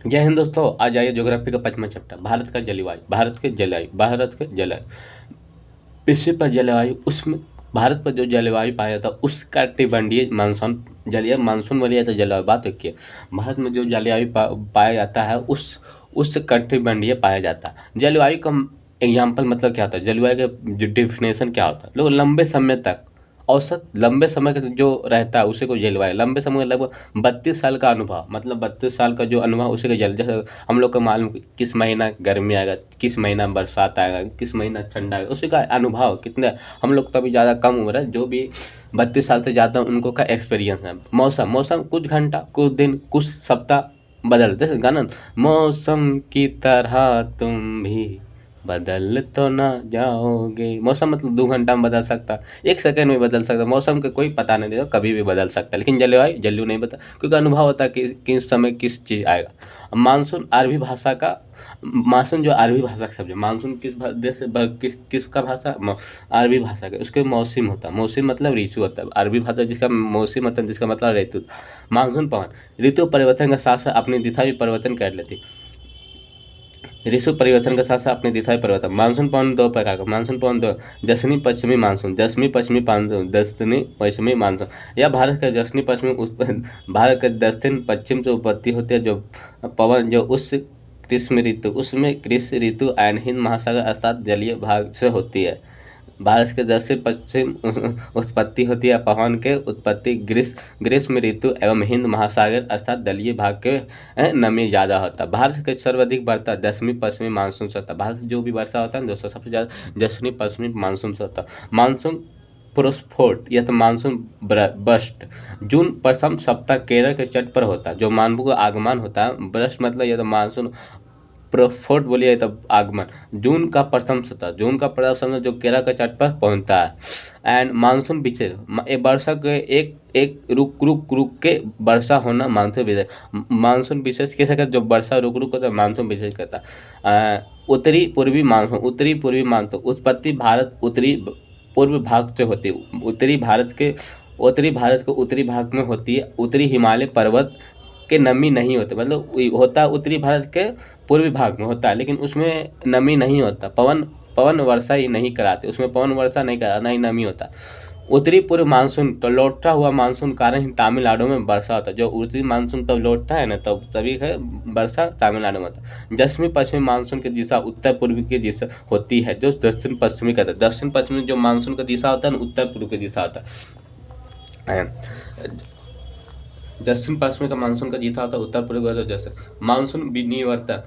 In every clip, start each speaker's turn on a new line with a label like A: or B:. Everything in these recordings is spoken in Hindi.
A: जय हिंद दोस्तों। आज आइए ज्योग्राफी का 5वां चैप्टर भारत का जलवायु। भारत के जलवायु पृथ्वी पर जलवायु, उसमें भारत पर जो जलवायु पाया जाता है उस कटिबंधीय मानसून वाली तो जलवायु बात होती है। भारत में जो जलवायु पाया जाता है उस कटिबंधीय पाया जाता है। जलवायु का एग्जाम्पल मतलब क्या होता है, जलवायु का डिफिनेशन क्या होता है। लोग लंबे समय तक, औसत लंबे समय का जो रहता है उसी को जलवायु, लंबे समय लगभग 32 साल का अनुभव, मतलब 32 साल का जो अनुभव उसी का जैसे हम लोग को मालूम किस महीना गर्मी आएगा, किस महीना बरसात आएगा, किस महीना ठंडा आएगा, उसी का अनुभव कितने। हम लोग तो अभी ज़्यादा कम उम्र है, जो भी 32 साल से ज़्यादा उनको का एक्सपीरियंस है। मौसम कुछ घंटा, कुछ दिन, कुछ सप्ताह बदलते गाना। मौसम की तरह तुम भी बदल तो ना जाओगे। मौसम मतलब 2 घंटा में बदल सकता, 1 सेकंड में बदल सकता। मौसम का कोई पता नहीं देता, कभी भी बदल सकता है। लेकिन जलवायु नहीं बता, क्योंकि अनुभव होता है कि किस समय किस चीज़ आएगा। मानसून अरबी भाषा का, मानसून जो अरबी भाषा का शब्द है। मानसून किस देश से किसका भाषा, अरबी भाषा का। उसके मौसम होता है, मौसम मतलब ऋतु होता है। अरबी भाषा जिसका मौसम मतलब जिसका मतलब ऋतु। मानसून पवन ऋतु परिवर्तन के साथ साथ अपनी दिशा भी परिवर्तन कर लेती। ऋतु परिवर्तन के साथ साथ अपनी दिशा भी परिवर्तन। मानसून पवन दो प्रकार का, मानसून पवन दो, दक्षिणी पश्चिमी मानसून, दक्षिणी पश्चिमी मानसून। यह भारत के दक्षिणी पश्चिमी भारत के दक्षिण पश्चिम से उत्पत्ति होती है, जो पवन जो उस ग्रीष्म ऋतु एंड हिंद महासागर अर्थात जलीय भाग से होती है। भारत के दक्षिण पश्चिम उत्पत्ति होती है पवन के उत्पत्ति ग्रीष्म ऋतु एवं हिंद महासागर अर्थात दलीय भाग के नमी ज़्यादा होता है। भारत के सर्वाधिक वर्षा दक्षिणी पश्चिमी मानसून से होता है। भारत से जो भी वर्षा होता है दोस्तों सबसे ज़्यादा दक्षिणी पश्चिमी मानसून से होता है। मानसून प्रोस्फोट या तो मानसून बस्ट जून प्रथम सप्ताह केरल के तट पर होता है, जो मानसून का आगमन होता है। बस्ट मतलब या तो मानसून प्रोफोट बोलिए तब आगमन जून का प्रथम सप्ताह, जो केरल के तट पर पहुंचता है। एंड मानसून विशेष वर्षा के एक रुक के वर्षा होना मानसून विशेष कैसे कहते, जो वर्षा रुक होता है मानसून विशेष कहता है। उत्तरी पूर्वी मानसून उत्पत्ति भारत उत्तरी पूर्व भाग से होती है। उत्तरी भारत के उत्तरी भाग में होती है। उत्तरी हिमालय पर्वत के नमी नहीं होते, मतलब होता है उत्तरी भारत के पूर्वी भाग में होता है, लेकिन उसमें नमी नहीं होता। पवन वर्षा ही नहीं कराते, उसमें पवन वर्षा नहीं करा, ना ही नमी होता। उत्तरी पूर्व मानसून तो लौटता हुआ मानसून कारण ही तमिलनाडु में वर्षा होता है। जो उत्तरी मानसून तब लौटता है ना, तब सभी है वर्षा तमिलनाडु में होता है। दक्षिणी पश्चिमी मानसून की दिशा उत्तर पूर्वी की दिशा होती है, जो दक्षिण पश्चिमी कहते हैं। दक्षिण पश्चिमी जो मानसून का दिशा होता है ना, उत्तर पूर्व की दिशा होता है। दक्षिण पश्चिमी का मानसून का जीता होता है, उत्तर पूर्व जैसे। मानसून निवर्तन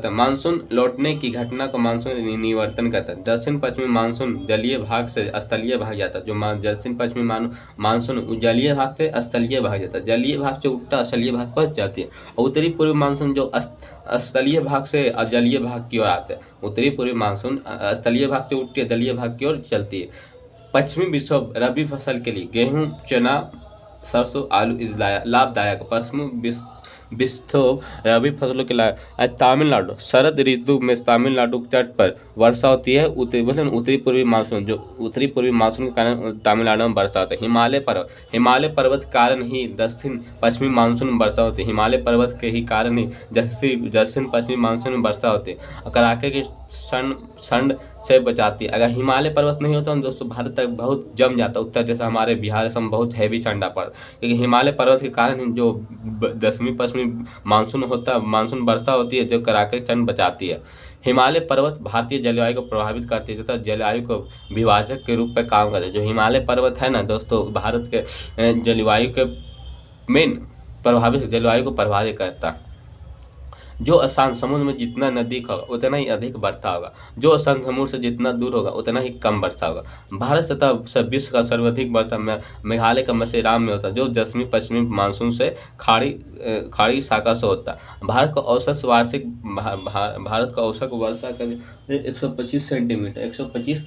A: मानसून लौटने की घटना को मानसून निवर्तन कहता है। दक्षिण पश्चिमी मानसून जलीय भाग से स्थलीय भाग जाता है। जो दक्षिण पश्चिमी मानसून जलीय भाग से स्थलीय भाग जाता है, जलीय भाग से उल्टा स्थलीय भाग पर जाती है। उत्तरी पूर्वी मानसून जो स्थलीय भाग से जलीय भाग की ओर आते हैं। उत्तरी पूर्वी मानसून स्थलीय भाग से उल्टी जलीय भाग की ओर चलती है। पश्चिमी विक्षोभ रबी फसल के लिए गेहूं, चना, सरसों, आलू लाभदायक। पश्चिमी विक्षोभ रबी फसलों के लिए तमिलनाडु शरद ऋतु में तमिलनाडु के तट पर वर्षा होती है। उत्तरी पूर्वी मानसून के कारण तमिलनाडु में वर्षा होती है। हिमालय पर्वत के कारण ही दक्षिण पश्चिमी मानसून में वर्षा होती है। हिमालय पर्वत के ही कारण ही दक्षिण पश्चिमी मानसून में वर्षा होती है। कड़ाके की ठंड से बचाती है। अगर हिमालय पर्वत नहीं होता तो दोस्तों भारत तक बहुत जम जाता। उत्तर जैसा हमारे बिहार से बहुत हैवी ठंडा पड़ता, क्योंकि हिमालय पर्वत के कारण ही जो दक्षिणी पश्चिमी मानसून वर्षा होती है, जो कड़ाके की ठंड बचाती है। हिमालय पर्वत भारतीय जलवायु को प्रभावित करती है तथा जलवायु को विभाजक के रूप में काम करते हैं। जो हिमालय पर्वत है ना दोस्तों, भारत के जलवायु के मेन जलवायु को प्रभावित करता है। जो अशांत समुद्र में जितना नज़दीक होगा उतना ही अधिक वर्षा होगा, जो अशांत समुद्र से जितना दूर होगा उतना ही कम वर्षा होगा। भारत सतह से विश्व का सर्वाधिक वर्षा मेघालय का मसेराम में होता है, जो दक्षिणी पश्चिमी मानसून से खाड़ी शाखा से होता है। भारत का औसत वर्षा का 125 सेंटीमीटर 125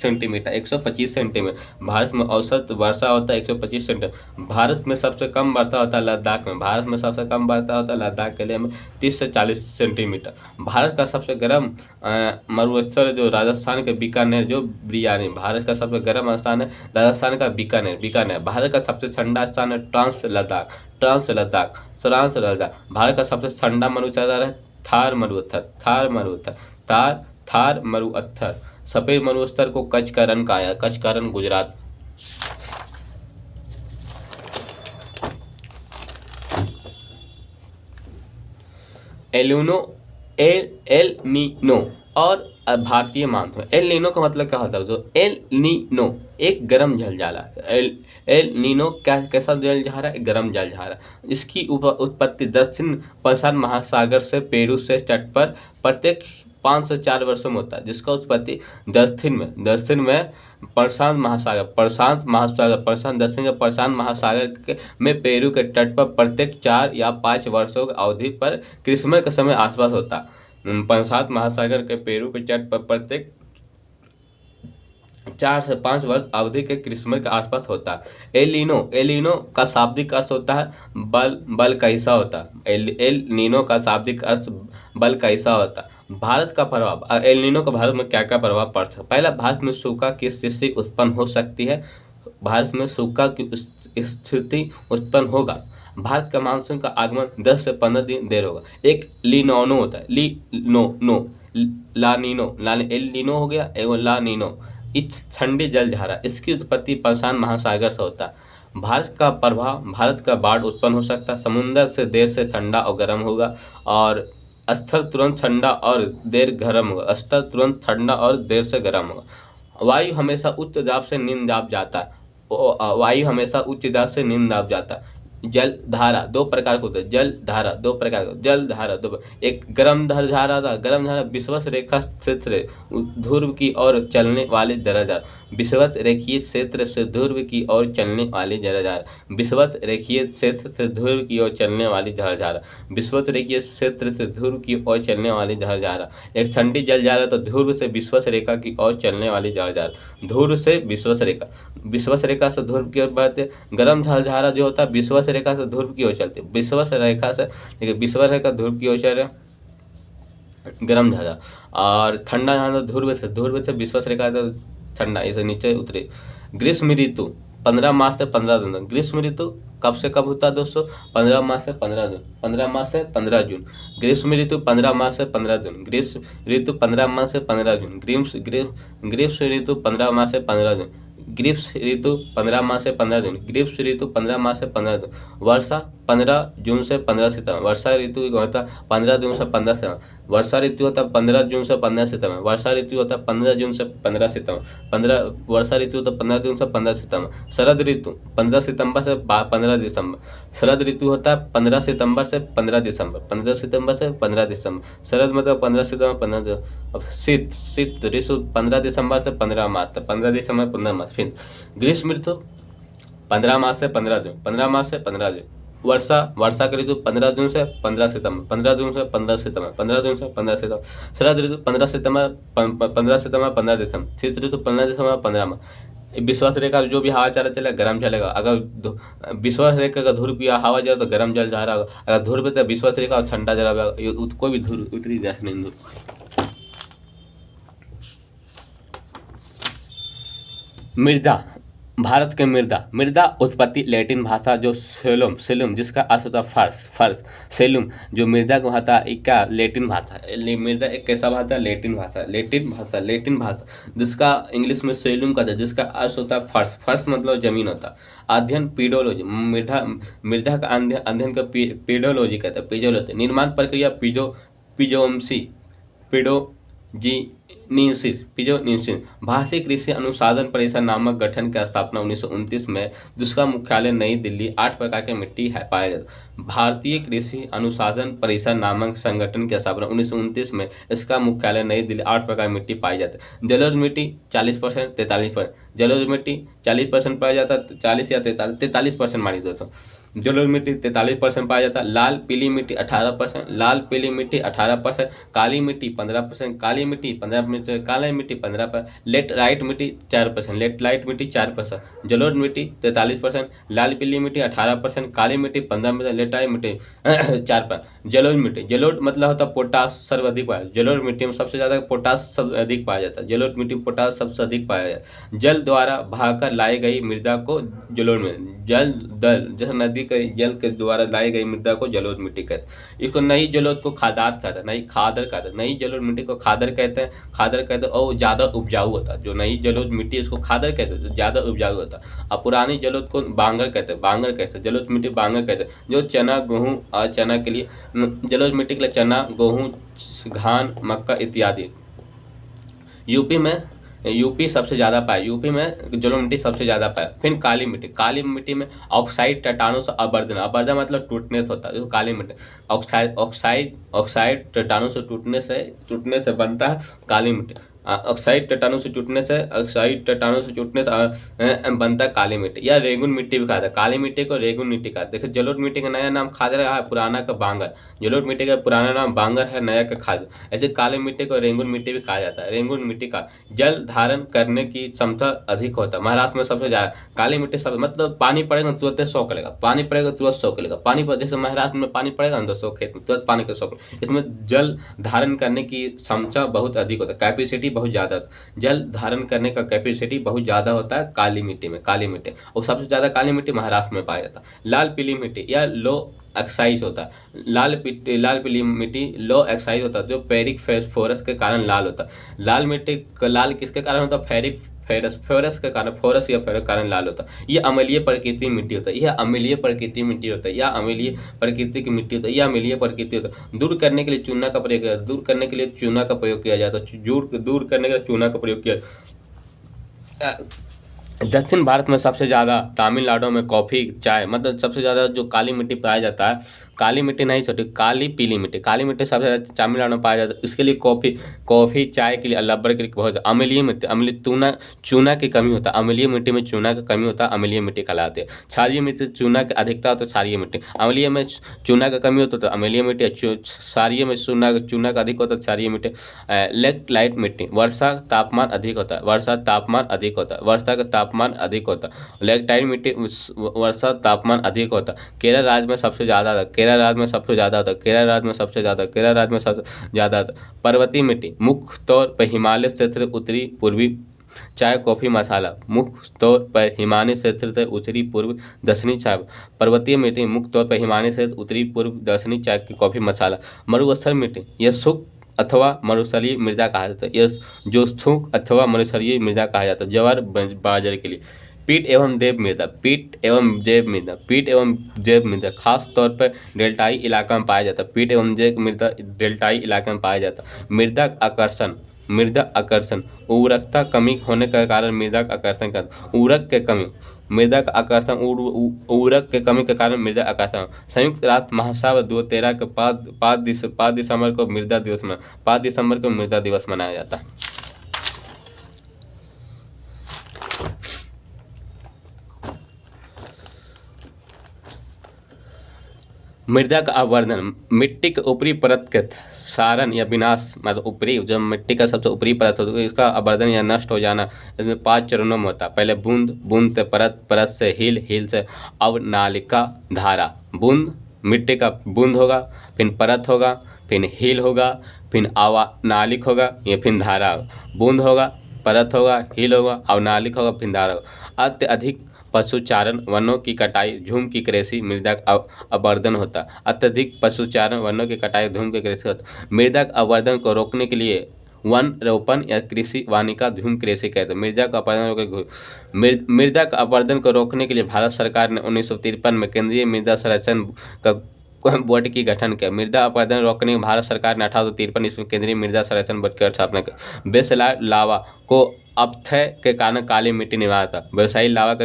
A: सेंटीमीटर भारत में औसत वर्षा होता है 125 सेंटीमीटर। भारत में सबसे कम वर्षा होता है लद्दाख में। भारत में सबसे कम वर्षा होता है लद्दाख के लिए में 30 से 40 सेंटीमीटर। भारत का सबसे गर्म मरुस्थल जो राजस्थान के बीकानेर जो बिरयानी, भारत का सबसे गर्म स्थान है राजस्थान का बीकानेर। भारत का सबसे ठंडा स्थान है ट्रांस लद्दाख। भारत का सबसे ठंडा मरुस्थल है थार मरुस्थल। सफेद मरुस्थल को कच्छ का रण कहा है, कच्छ का रण गुजरात। एल नीनो और भारतीय मानसून। एल नीनो का मतलब क्या होता है? जो एल नीनो एक गर्म जलधारा, एल नीनो कैसा जलधारा? एक गर्म जलधारा। इसकी उत्पत्ति दक्षिण प्रशांत महासागर से पेरू से तट पर प्रत्येक 5 से 4 वर्षों में होता है, जिसका उत्पत्ति दक्षिण में प्रशांत महासागर में पेरू के तट पर प्रत्येक 4 या 5 वर्षों की अवधि पर क्रिसमस के समय आसपास होता है। प्रशांत महासागर के पेरू के तट पर प्रत्येक 4 से 5 वर्ष अवधि के क्रिसमस के आसपास होता है। एल नीनो का शाब्दिक अर्थ होता है बल का हिस्सा होता है। एल नीनो का शाब्दिक अर्थ बल का हिस्सा होता है। भारत का प्रभाव, एल नीनो का भारत में क्या क्या प्रभाव पड़ सकता है? पहला, भारत में सूखा की स्थिति उत्पन्न हो सकती है। भारत में सूखा की स्थिति उत्पन्न होगा। भारत का मानसून का आगमन 10 से 15 दिन देर होगा। एक लीनोनो होता है, एल नीनो हो गया, एवं ला नीनो इस ठंडी जलधारा, इसकी उत्पत्ति प्रशांत महासागर से होता है। भारत का प्रभाव, भारत का बाढ़ उत्पन्न हो सकता है। समुद्र से देर से ठंडा और गर्म होगा, और स्थल तुरंत ठंडा और देर गर्म होगा। वायु हमेशा उच्च दाब से निम्न दाब जाता है। जल धारा दो प्रकार के होते हैं। एक गर्म धारा था। गर्म धारा विषुवत रेखा क्षेत्र ध्रुव की ओर चलने वाली जलधारा। विषुवत रेखीय क्षेत्र से ध्रुव की ओर चलने वाली जलधारा। एक ठंडी जलधारा तो ध्रुव से विषुवत रेखा की ओर चलने वाली जलधारा। ध्रुव से विषुवत रेखा से ध्रुव की ओर बढ़ते। गर्म जलधारा जो होता है विषुवत रेखा से ध्रुव की ओर चलती है। विषुवत रेखा ध्रुव की ओर चल रहा है गर्म धारा, और ठंडा धारा ध्रुव से विषुवत रेखा ठंडा, इसे नीचे उतरे। ग्रीष्म ऋतु 15 मार्च से 15 जून। ग्रीष्म ऋतु कब से कब होता है दोस्तों? 15 मार्च से 15 जून। 15 मार्च से 15 जून। ग्रीष्म ऋतु 15 मार्च से 15 जून। ग्रीष्म ऋतु 15 मार्च से 15 जून। ग्रीष्म ऋतु 15 मार्च से 15 जून। ग्रीष्म ऋतु 15 मार्च से 15 जून। ग्रीष्म ऋतु 15 मार्च से 15 जून। वर्षा 15 जून से 15 सितंबर। वर्षा ऋतु होता 15 जून से 15 सितंबर। वर्षा ऋतु होता 15 जून से 15 सितंबर। वर्षा ऋतु होता 15 जून से 15 सितंबर। वर्षा ऋतु होता 15 जून से 15 सितंबर। शरद ऋतु 15 सितंबर से 15 दिसंबर। शरद ऋतु होता है 15 सितंबर से 15 दिसंबर। 15 सितंबर से 15 दिसंबर। शरद मतलब 15 सितंबर 15 दिसंबर। अब शीत ऋतु 15 दिसंबर से 15 मार्च तक। 15 दिसंबर 15 मार्च। फिर ग्रीष्म ऋतु 15 मार्च से 15 जून। 15 मार्च से 15 जून। वर्षा का ऋतु 15 जून से 15 सितंबर। 15 जून से 15 सितंबर। 15 जून से 15 सितंबर। शरद ऋतु 15 सितंबर 15 दिसंबर। शीत ऋतु 15 दिसंबर 15 मार्च। विश्वास रेखा जो भी हवा चलेगा गर्म चलेगा। अगर विश्वास रेखा का ध्रुव की हवा चले तो गर्म जल जा रहा होगा। अगर ध्रुव पे तो विश्वास रेखा और ठंडा जला कोई भी ध्रुव उतरी जैसे नहीं। मृदा, भारत के मृदा उत्पत्ति लैटिन भाषा जो सेलुम जिसका अर्थ होता है फर्श। सेलुम जो मृदा को भाषा का लैटिन भाषा है। मृदा एक कैसा भाषा? लैटिन भाषा जिसका इंग्लिश में सेलुम कहते हैं, जिसका अर्थ होता है फर्श मतलब जमीन होता है। अध्ययन पीडोलॉजी, मृदा का अध्ययन का पीडोलॉजी कहते हैं। निर्माण प्रक्रिया पिजोनिसिस। भारतीय कृषि अनुसंधान परिषद नामक गठन की स्थापना 1929 में, जिसका मुख्यालय नई दिल्ली। 8 प्रकार के मिट्टी है पाया जाता। भारतीय कृषि अनुसंधान परिषद नामक संगठन की स्थापना 1929 में, इसका मुख्यालय नई दिल्ली। 8 प्रकार की मिट्टी पाई जाती है। जलोढ़ मिट्टी 40%, 43%। जलोढ़ मिट्टी 40% पाया जाता है, 40 या 43% मानी दोस्तों। जलोढ़ मिट्टी 43% पाया जाता है। लाल पीली मिट्टी 18%। काली मिट्टी 15%। काली मिट्टी 15%। काली मिट्टी 15%। लेटराइट मिट्टी 4%। जलोढ़ मिट्टी 43%। लाल पीली मिट्टी 18%। काली मिट्टी 15%। लेटराइट मिट्टी 4%। जलोढ़ मिट्टी, जलोढ़ मतलब होता है पोटास सर्वाधिक पाया, जलोढ़ मिट्टी में सबसे ज़्यादा पोटास सब अधिक पाया जाता है, जलोढ़ मिट्टी में पोटास सबसे अधिक पाया जाता है। जल द्वारा बहाकर लाई गई मृदा को जलोढ़ में, जल दल जैसे नदी के जल के द्वारा लाई गई मृदा को जलोढ़ मिट्टी कहते हैं। इसको नई जलोढ़ को खादार कहते हैं, नई खादर कहते हैं, नई जलोढ़ मिट्टी को खादर कहते हैं, खादर कहते हैं और ज़्यादा उपजाऊ होता है। जो नई जलोढ़ मिट्टी है उसको खादर कहते हैं, ज़्यादा उपजाऊ होता है। और पुरानी जलोढ़ को बांगर कहते हैं, बांगर कहते हैं, जलोढ़ मिट्टी बांगर कहते हैं। जो चना गेहूँ और चना के लिए जलोढ़ मिट्टी के लिए चना गेहूँ धान मक्का इत्यादि। यूपी सबसे ज़्यादा पाया, यूपी में जलोढ़ मिट्टी सबसे ज़्यादा पाया। फिर काली मिट्टी, काली मिट्टी में ऑक्साइड टेटानोस अवर्धन, अवर्धन मतलब टूटने से होता है। जो काली मिट्टी ऑक्साइड टेटानोस से टूटने से बनता है काली मिट्टी। ऑक्साइड टेटानोस से टूटने से बनता है काली मिट्टी या रेगुन मिट्टी भी कहते हैं। काली मिट्टी को रेगुन मिट्टी कहते हैं। देखिए जलोढ़ मिट्टी का नया नाम खादर है, पुराना का बांगर। जलोढ़ मिट्टी का पुराना नाम बांगर है, नया का खादर। ऐसे काली मिट्टी को रेगुन मिट्टी भी कहा जाता है। रेगुन मिट्टी का जल धारण करने की क्षमता अधिक होता है। महाराष्ट्र में सबसे ज्यादा काली मिट्टी सब मतलब पानी पड़ेगा तुरंत सोख लेगा, पानी पड़ेगा तुरंत सोख लेगा। पानी पर जैसे महाराष्ट्र में पानी पड़ेगा तो सौ खेत में तुरंत पानी का सोख। इसमें जल धारण करने की क्षमता बहुत अधिक होता है, कैपेसिटी बहुत ज़्यादा होता है। जल धारण करने का कैपेसिटी बहुत ज़्यादा होता है काली मिट्टी में, काली मिट्टी। और सबसे ज़्यादा काली मिट्टी महाराष्ट्र में पाया जाता है। लाल पीली मिट्टी या लो एक्साइज होता है। लाल पीली मिट्टी लो एक्साइज होता है, जो फेरिक फोरस के कारण लाल होता है। लाल मिट्टी लाल किसके कारण होता है? फेरस के कारण, फोरस या फेरस के कारण लाल होता है। यह अम्लीय प्रकृति मिट्टी होता है, यह अम्लीय प्रकृति मिट्टी होता है, या अम्लीय प्रकृति की मिट्टी होता है, या अम्लीय प्रकृति होता है। दूर करने के लिए चूना का प्रयोग किया, दूर करने के लिए चूना का प्रयोग किया जाता है, दूर करने के लिए चूना का प्रयोग किया। दक्षिण भारत में सबसे ज़्यादा तमिलनाडु में कॉफ़ी चाय मतलब सबसे ज़्यादा जो काली मिट्टी पाया जाता है, काली मिट्टी नहीं छोटी काली पीली मिट्टी, काली मिट्टी सबसे ज़्यादा तमिलनाडु में पाया जाता है। इसके लिए कॉफ़ी चाय के लिए रबर के लिए बहुत अम्लीय मिट्टी, चूना की कमी होता है। अम्लीय मिट्टी में चूना की कमी होता है, अम्लीय मिट्टी कहलाती है। क्षारीय मिट्टी चूना की अधिकता होता है, क्षारीय मिट्टी। अम्लीय में चूना का कमी होता है तो अम्लीय मिट्टी, क्षारीय में चूना का अधिक होता है, क्षारीय मिट्टी। लेक्लाइट मिट्टी, वर्षा तापमान अधिक होता है, वर्षा का तापमान अधिक होता है। लेक्टाइट मिट्टी वर्षा तापमान अधिक होता है। केरल राज्य में सबसे ज़्यादा पर्वतीय मिट्टी मुख्य तौर पर हिमालय क्षेत्र, उत्तरी पूर्वी चाय कॉफ़ी मसाला मुख्य तौर पर हिमालय क्षेत्र से उत्तरी पूर्व दक्षिणी चाय। पर्वतीय मिट्टी मुख्य तौर पर हिमालय क्षेत्र, उत्तरी पूर्व दक्षिणी चाय की कॉफ़ी मसाला। मरुस्थल मिट्टी यह शुष्क अथवा मरुस्थलीय मृदा कहा जाता है, यह जो शुष्क अथवा मरुस्थलीय मृदा कहा जाता है। ज्वार बाजरे के लिए पीट एवं जैव मृदा खास तौर पर डेल्टाई इलाका में पाया जाता है। पीट एवं जैव मृदा डेल्टाई इलाके में पाया जाता है। मृदा आकर्षण उर्वरकता कमी होने के कारण मृदा का आकर्षण करता। उर्वरक के कमी के कारण मृदा आकर्षण। संयुक्त राष्ट्र महासभा 2013 के 5 दिसंबर को मृदा दिवस मनाया जाता है। मृदा का अवर्धन मिट्टी के ऊपरी परत के क्षारण या विनाश मतलब ऊपरी जो मिट्टी का सबसे ऊपरी परत होता है इसका अवर्धन या नष्ट हो जाना इसमें 5 चरणों में होता है। पहले बूंद से परत से हिल से अवनालिका धारा। बूंद मिट्टी का बूंद होगा, फिर परत होगा, फिर हिल होगा, फिर अवनालिक होगा, या फिर धारा होगा। बूंद होगा, परत होगा, हिल होगा, अवनालिक होगा, फिर धारा होगा। अत्यधिक पशुचारण वनों की कटाई झूम की कृषि मृदा का अवर्धन होता है। अत्यधिक पशुचारण वनों की कटाई झूम की कृषि होता है। मृदा का अवर्धन को रोकने के लिए वन रोपण या कृषि वानिका धूम कृषि कहते हैं। मृदा का अवर्धन को रोकने के लिए भारत सरकार ने 1953 में केंद्रीय मृदा संरक्षण का बोर्ड की गठन किया। मृदा अपरदन रोकने भारत सरकार ने 1853 ईस्वी में केंद्रीय मृदा संरक्षण बोर्ड की स्थापना की। बेसलार लावा को अपक्षय के कारण काली मिट्टी निर्माण था। व्यवसायी लावा के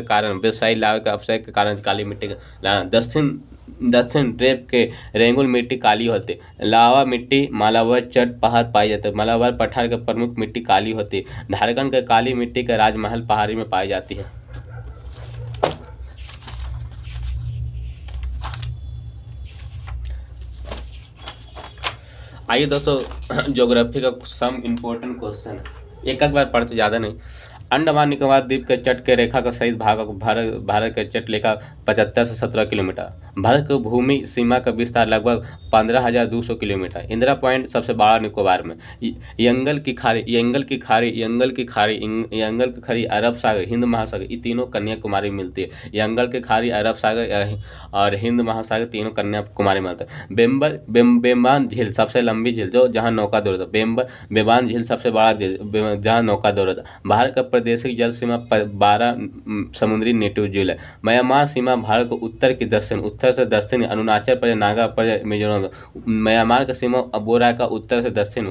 A: अपक्षय के कारण काली मिट्टी लाना। दक्षिण द्वीप के रेंगुल मिट्टी काली होती। लावा मिट्टी मालाबार चट पहाड़ पाई जाती है। मालाबार पठार के प्रमुख मिट्टी काली होती है। झारखंड के काली मिट्टी के राजमहल पहाड़ी में पाई जाती है। आइए दोस्तों, ज्योग्राफी का सम इम्पोर्टेंट क्वेश्चन है, एक बार पढ़ते ज़्यादा नहीं। अंडमान निकोबार द्वीप के तट के रेखा का सहित भाग भारत के तट रेखा 75 से 17 किलोमीटर। भारत की भूमि सीमा का विस्तार लगभग 15,200 किलोमीटर। इंदिरा पॉइंट सबसे बड़ा निकोबार में। यंगल की खाड़ी, अरब सागर, हिंद महासागर, ये तीनों कन्याकुमारी में मिलती है। यंगल की खाड़ी, अरब सागर और हिंद महासागर तीनों कन्याकुमारी में मिलते हैं। बेम्बान झील सबसे लंबी झील जो जहाँ नौका दौड़ था। बेम्बान झील सबसे बड़ा झील जहाँ नौका दौड़ था। भारत का प्रादेशिक जल सीमा 12 समुद्री नेटिव झील है। म्यांमार सीमा भारत को उत्तर से दक्षिण अरुणाचल प्रदेश, नागा प्रदेश, मिजोरम। म्यांमार का सीमा बोरा का उत्तर से दक्षिण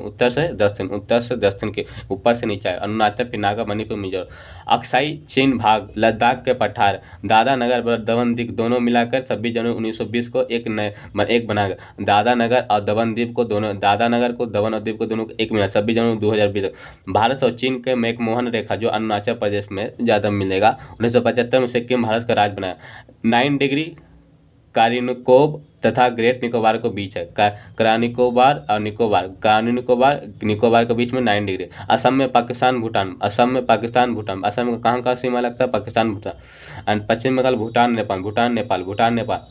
A: के ऊपर से नीचे है। अरुणाचल, फिर नागा, मणिपुर, मिजोरम। अक्साई चीन भाग, लद्दाख के पठार, दादा नगर, दमन द्वीप दोनों मिलाकर 26 जनवरी 1920 को एक बना गया। दादा नगर और दमन द्वीप को दोनों एक मिला 26 जनवरी 2020। भारत और चीन के मैकमोहन रेखा जो अरुणाचल प्रदेश में ज़्यादा मिलेगा। 1975 में सिक्किम भारत का राज्य बनाया। 9 डिग्री कारिनिकोब तथा ग्रेट निकोबार के बीच है। निकोबार के बीच में 9 डिग्री। असम में पाकिस्तान भूटान। असम का कहाँ सीमा लगता है? पाकिस्तान भूटान। एंड पश्चिम बंगाल भूटान नेपाल।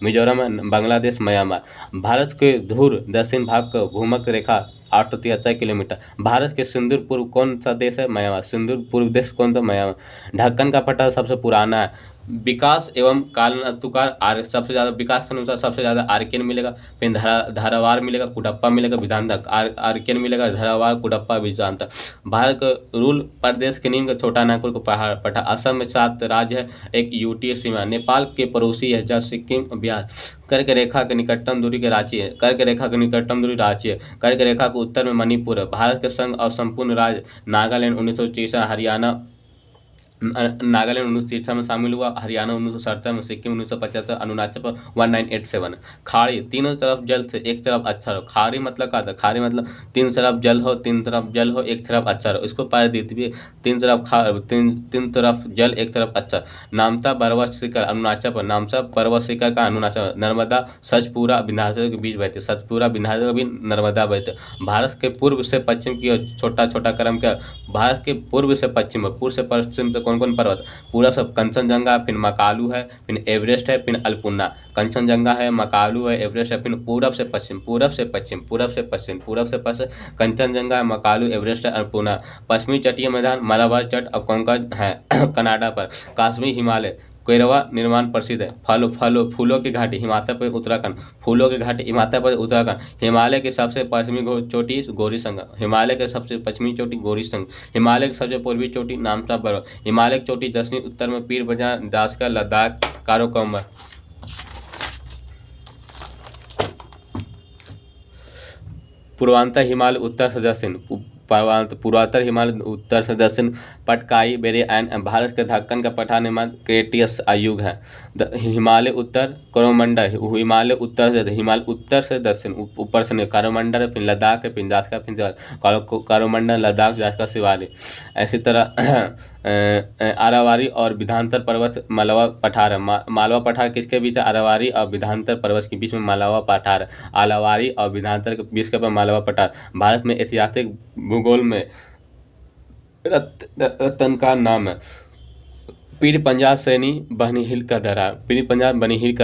A: मिजोरम में बांग्लादेश, म्यांमार। भारत के धूर दक्षिण भाग का भूमध्य रेखा 873 किलोमीटर। भारत के सिंदूर पूर्व कौन सा देश है? म्यांमार। सिंदूर पूर्व देश कौन सा? म्यांमार। ढक्कन का पठार सबसे पुराना है। विकास एवं कालांतुकार सबसे ज़्यादा विकास के अनुसार सबसे ज़्यादा आर्कियन मिलेगा, फिर धारावार मिलेगा, कुडप्पा मिलेगा, विधानतक। आर्कियन मिलेगा, धारावार, कुडप्पा, विधानतक। भारत का रूल प्रदेश के नीम का छोटा नागपुर को पठार। असम में 7 राज्य है, एक यूटीए सीमा। नेपाल के पड़ोसी है जहाँ सिक्किम, बिहार। कर्क रेखा के निकटतम दूरी के रांची है। कर्क रेखा के उत्तर में मणिपुर है। भारत के संघ और संपूर्ण राज्य नागालैंड 1963, हरियाणा नागालैंड 1963 में शामिल हुआ, हरियाणा 1977 में, सिक्किम 1975, अरुणाचल पर 1987। खाड़ी तीनों तरफ जल से एक तरफ अच्छा हो। खाड़ी मतलब क्या था? खाड़ी मतलब तीन तरफ जल हो, एक तरफ अच्छा हो। इसको पारदीप तीन तरफ जल, एक तरफ अच्छा। नामता पर्वत शिखर अरुणाचल पर, नामसा पर्वत शिखर का अरुणाचल। नर्मदा सचपुरा विंध्याचल के बीच बहती, सचपुरा विंध्याचल के बीच नर्मदा बहती। भारत के पूर्व से पश्चिम की ओर छोटा क्रम क्या? भारत के पूर्व से पश्चिम तक कौन पर्वत? पूरा सब कंचनजंगा, फिर मकालू है, फिर एवरेस्ट है, फिर अल्पुना। कंचनजंगा है, मकालू है, एवरेस्ट है, फिर पूरब से पश्चिम कंचनजंगा है, मकालू, एवरेस्ट है, अल्पुना। पश्चिमी तटीय मैदान मालाबार तट और कोंकण है कनाडा पर। काश्मीर, हिमालय, कोइरवा निर्माण प्रसिद्ध है। फूलों की घाटी हिमाचल प्रदेश, उत्तराखंड। फूलों की घाटी हिमाचल प्रदेश, उत्तराखंड। हिमालय की सबसे पश्चिमी चोटी गौरीशंकर। हिमालय के सबसे पश्चिमी चोटी गौरीशंकर। हिमालय की सबसे पूर्वी चोटी नामसा पर्वत। हिमालय की चोटी दक्षिणी उत्तर में पीर बाजार, दासका, लद्दाख, काराकोरम। पूर्वांचल हिमालय उत्तर से दक्षिण, पूर्वोत्तर हिमालय उत्तर से दक्षिण, पटकाई, बेरी एंड। भारत के दक्कन का पठार निर्माण क्रेटियस आयुग है। हिमालय उत्तर, कोरोमंडल। हिमालय उत्तर से दक्षिण, ऊपर से कोरोमंडल, फिर लद्दाख, फिर जास्का, फिर कोरोमंडल, लद्दाख, जास्का, शिवालिक। इसी तरह आरावरी और विंध्याचल पर्वत मालवा पठार है। मालवा पठार किसके बीच है? आरावरी और विंध्याचल पर्वत के बीच में मालवा पठार है। आरावरी और विंध्याचल के बीच का मालवा पठार। भारत में ऐतिहासिक भूगोल में रत्न का नाम है। पीर पंजाब श्रेणी बनी हिल का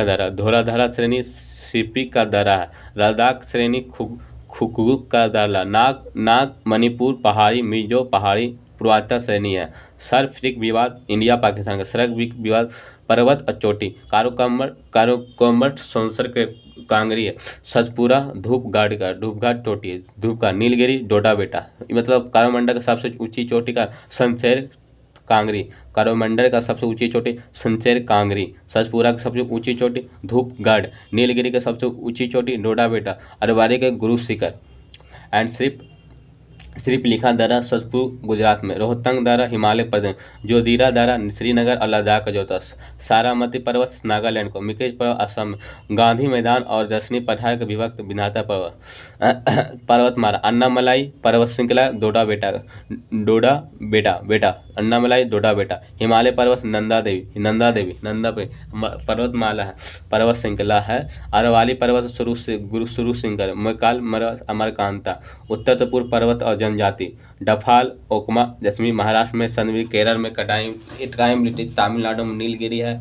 A: दरा। धौलाधारा श्रेणी सीपी का दरा है। लद्दाख श्रेणी खुकुक का दरा। नाग मणिपुर पहाड़ी, मिजो पहाड़ी पूर्वांचल श्रेणी है। सर्वश्रिक विवाद इंडिया पाकिस्तान का। सर्वश्रिक विवाद पर्वत और चोटी। कारोकोरम सोनसर के कांगरी है। सतपुरा धूपगढ़ चोटी है। धूपगढ़, नीलगिरी, डोडा बेटा, मतलब कारोमंडल का सबसे ऊंची चोटी का संचेर कांगरी। कारोमंडल का सबसे ऊंची चोटी संचेर कांगरी। सतपुरा की सबसे ऊंची चोटी धूपगढ़। नीलगिरी की सबसे ऊंची चोटी डोडा बेटा। अरवारी के गुरु शिखर। एंड सिर्फ लिखा दरा सतपुर गुजरात में। रोहतांग दरा हिमालय प्रदेश। जोधीरा दरा श्रीनगर और लद्दाख का जोता। सारामती पर्वत नागालैंड को। मिकेश पर्वत असम में। गांधी मैदान और दक्षिणी पठार के विभक्त विंध्याचल पर्वतमाला। अन्नामलाई पर्वत श्रृंखला डोडा बेटा। अन्नामलाई डोडा बेटा। हिमालय पर्वत नंदा देवी पर्वतमाला है, पर्वत श्रृंखला है। अरवाली पर्वत शुरू शिंकर। मैकाल अमरकांता। उत्तर पूर्व पर्वत और जनजाति डफाल ओकमा जैसमी, महाराष्ट्र में सनवी, केरल में कटाई इटकायम लिटी, तमिलनाडु में नीलगिरी है,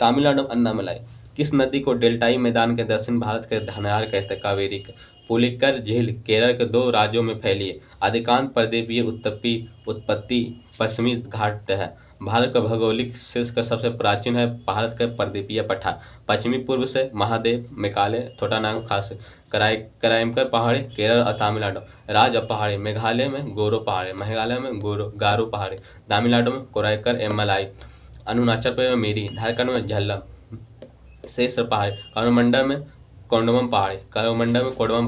A: तमिलनाडु में अन्नामलाई। किस नदी को डेल्टाई मैदान के दक्षिण भारत के धनार कहते हैं? कावेरी। पुलिकर झील केरल के 2 राज्यों में फैली है। अधिकांश प्रदेशीय उत्पत्ति पश्चिमी घाट है। भारत का भौगोलिक शीर्ष का सबसे प्राचीन है भारत का प्रदीपीय पठार। पश्चिमी पूर्व से महादेव, मेघालय, छोटा नागपुर, खास कराइमकर पहाड़ी, केरल और तमिलनाडु। राज्य और पहाड़ी, मेघालय में गोरो पहाड़ी, मेघालय में गारो पहाड़ी, तमिलनाडु में कोराइकर एमलाई, अरुणाचल प्रदेश में मिरी, झारखंड में झेलम, शेष पहाड़ी, कोरोमंडल में कोडमम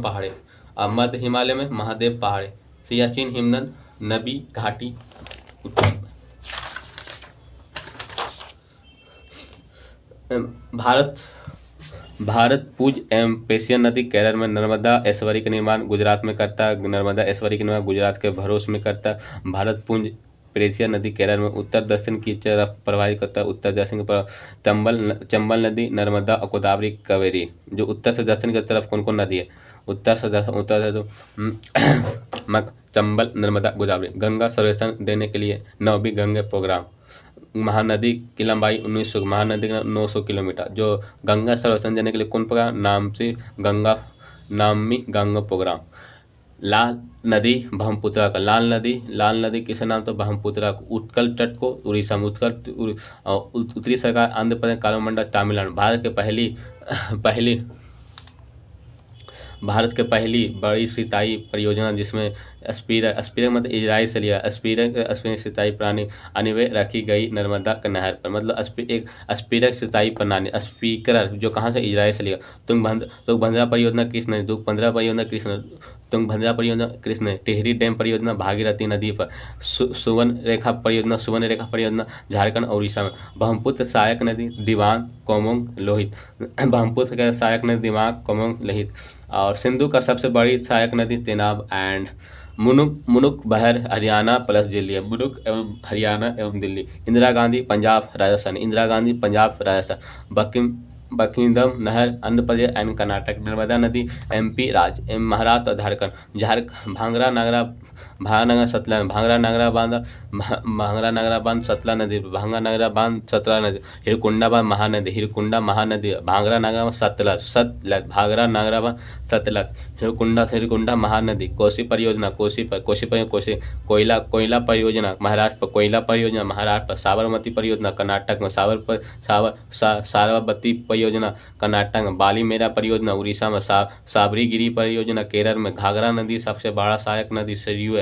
A: पहाड़ी, और मध्य हिमालय में महादेव पहाड़ी, सियाचिन हिमनद, नबी घाटी उत्तरी। भारत पूज एवं पेशियन नदी केरल में, नर्मदा ऐश्वरी का निर्माण गुजरात में करता है। नर्मदा ऐश्वरी का निर्माण गुजरात के भरोस में करता है। भारत पुंज पेशियन नदी केरल में उत्तर दक्षिण की तरफ प्रवाहित करता है। उत्तर दक्षिण की चंबल नदी, नर्मदा और गोदावरी, कावेरी। जो उत्तर से दक्षिण की तरफ कौन कौन नदी है? उत्तर से चंबल, नर्मदा, गोदावरी। गंगा सर्वेक्षण देने के लिए 9वीं गंगा प्रोग्राम। महानदी की लंबाई 900 किलोमीटर। जो गंगा सर्वेक्षण देने के लिए कौन प्रोग्राम? नामी गंगा प्रोग्राम। लाल नदी ब्रह्मपुत्र का, लाल नदी किस नाम? तो ब्रह्मपुत्र। उत्कल तट को उड़ीसा में, उत्तरी सरकार आंध्र प्रदेश, कालोमंडल तमिलनाडु। भारत के पहली बड़ी सिंचाई परियोजना जिसमें स्पीरक मतलब इजराइल से लिया, स्पीरक सिंचाई प्रणाली अनिवे रखी गई नर्मदा के नहर पर। मतलब एक स्पीरक सिंचाई प्रणाली, स्पीकर जो कहाँ से? इजराइल से लिया। तुंगभद्रा परियोजना किसने? तुंगभद्रा परियोजना किसने? टिहरी डैम परियोजना भागीरथी नदी पर। सुवर्ण रेखा परियोजना झारखंड और उड़ीसा में। ब्रह्मपुत्र सहायक नदी दिबांग, कोमोंग, लोहित। ब्रह्मपुत्र का सहायक नदी दिबांग, कोमोंग, लोहित। और सिंधु का सबसे बड़ी सहायक नदी चेनाब एंड मुनुक बहर हरियाणा प्लस दिल्ली है। मुनुक एवं हरियाणा एवं दिल्ली। इंदिरा गांधी पंजाब राजस्थान। बकिंगम नहर आंध्र प्रदेश एंड कर्नाटक। नर्मदा नदी MP राज्य, महाराष्ट्र और झारखंड। भांगरा नागरा सतलज, भांगरा नागरा बांध सतलज नदी, सतलज नदी। हिरकुंडा बांध महानदी, भांगरा नागरा सतलज, भांगरा नागरा बांध सतलज, हिरकुंडा महानदी। कोसी परियोजना, कोयला परियोजना महाराष्ट्र पर। साबरमती परियोजना कर्नाटक में, साबरमती परियोजना कर्नाटक में। बाली मेरा परियोजना उड़ीसा में। साबरीगिरी परियोजना केरल में। घाघरा नदी सबसे बड़ा सहायक नदी सरयू।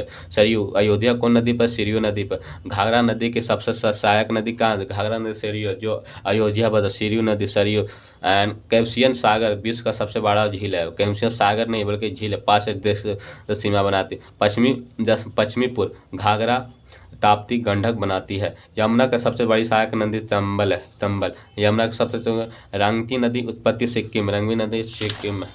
A: अयोध्या कौन नदी पर? सरयू नदी पर। घाघरा नदी की सबसे सहायक नदी कहाँ? घाघरा नदी सरयू। जो अयोध्या पर सरयू नदी, सरयू। एंड कैस्पियन सागर विश्व का सबसे बड़ा झील है। कैस्पियन सागर नहीं बल्कि झील है। 5 देश सीमा बनाती। पश्चिमी पूर्व घाघरा ताप्ती गंडक बनाती है। यमुना का सबसे बड़ी सहायक नदी चंबल है। यमुना की सबसे रंगती नदी उत्पत्ति सिक्किम, रंगवी नदी सिक्किम में।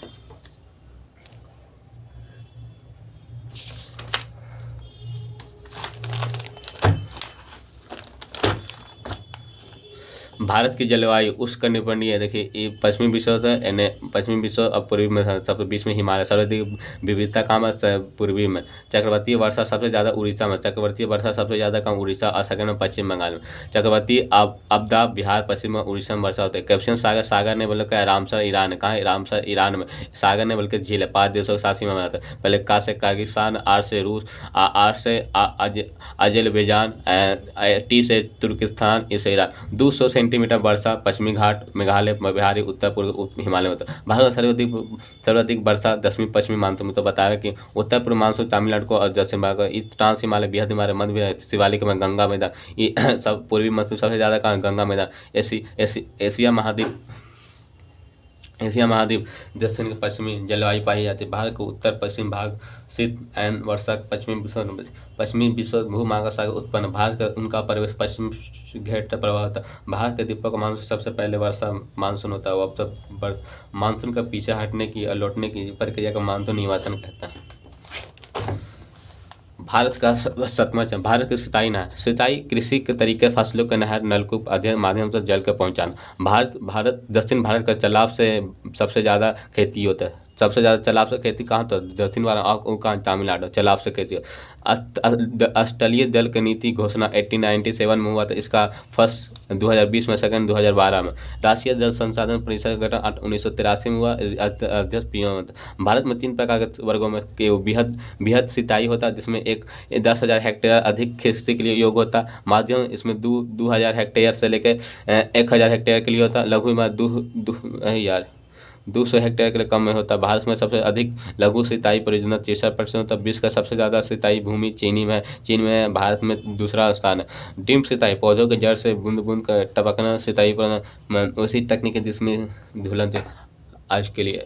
A: भारत की जलवायु उष्णकटिबंधीय है। देखिए ये पश्चिमी विश्व है, पश्चिमी विश्व और पूर्वी में सबसे बीच में हिमालय। सर्वाधिक विविधता कहाँ है? पूर्वी में। चक्रवातीय वर्षा सबसे ज़्यादा उड़ीसा में। चक्रवातीय वर्षा सबसे ज़्यादा कहाँ? उड़ीसा और सेकंड में पश्चिम बंगाल में। चक्रवातीय आपदा बिहार, पश्चिम में उड़ीसा में वर्षा होती है। कैस्पियन सागर ने बोला क्या? रामसर ईरान है। कहाँ है? रामसर ईरान में। सागर ने बल्कि झील है। 5 देशों के साथ सीमा बनाता है। पहले का से कागिस्तान, आर से रूस, आर से अजरबैजान, टी से तुर्किस्तान, इसे ईरान। 200 सेंटीमीटर वर्षा पश्चिमी घाट, मेघालय, बिहारी, उत्तर पूर्व हिमालय में होता है। भारत में सर्वाधिक वर्षा 10वीं पश्चिमी मानसून में। तो बताया कि उत्तर पूर्व मानसून तमिलनाडु को और दक्षिण भारत को, ईस्ट ट्रांस हिमालय, बृहद हिमालय, मध्य शिवालिक में, गंगा मैदान। ये सब पूर्वी मानसून सबसे ज़्यादा कहाँ? गंगा मैदान। एशिया महाद्वीप दक्षिण के पश्चिमी जलवायु पाई जाती है। भारत को उत्तर पश्चिम भाग शीत एवं वर्षा पश्चिमी विश्व भूमहासागर उत्पन्न। भारत का उनका परिवेश पश्चिम घेट प्रभाव होता है। भारत के द्वीपों का मानसून सबसे पहले वर्षा मानसून होता है। वो अब तक मानसून का पीछे हटने की और लौटने की प्रक्रिया का मानसून निवासन कहता है। भारत का 7वां चरण, भारत की सिंचाई कृषि के तरीके, फसलों के नहर, नलकूप अध्ययन माध्यम से जल के पहुँचाना। दक्षिण भारत का तालाब से सबसे ज़्यादा खेती होता है। सबसे ज़्यादा चलाब से खेती कहाँ तो दक्षिण वाला कहाँ तमिलनाडु चलाब से खेती। ऑस्ट्रेलिया जल की नीति घोषणा 1897 में हुआ था, इसका फर्स्ट 2020 में, सेकंड 2012 में। राष्ट्रीय जल संसाधन परिषद का गठन 1983 में हुआ, अध्यक्ष पीएम। भारत में 3 प्रकार के वर्गों में के बृहद सिंचाई होता है, जिसमें एक 10,000 हेक्टेयर अधिक खेती के लिए योग्य होता है। माध्यम इसमें 2,000 हेक्टेयर से लेकर 1,000 हेक्टेयर के लिए होता है। लघु में 200 हेक्टेयर के लिए कम में होता है। भारत में सबसे अधिक लघु सिंचाई परियोजना 63% होता है। विश्व का सबसे ज़्यादा सिंचाई भूमि चीन में भारत में दूसरा स्थान है। ड्रिप सिंचाई पौधों के जड़ से बूंद बूंद का टपकना सिंचाई पर उसी तकनीक है जिसमें झूलन आज के लिए।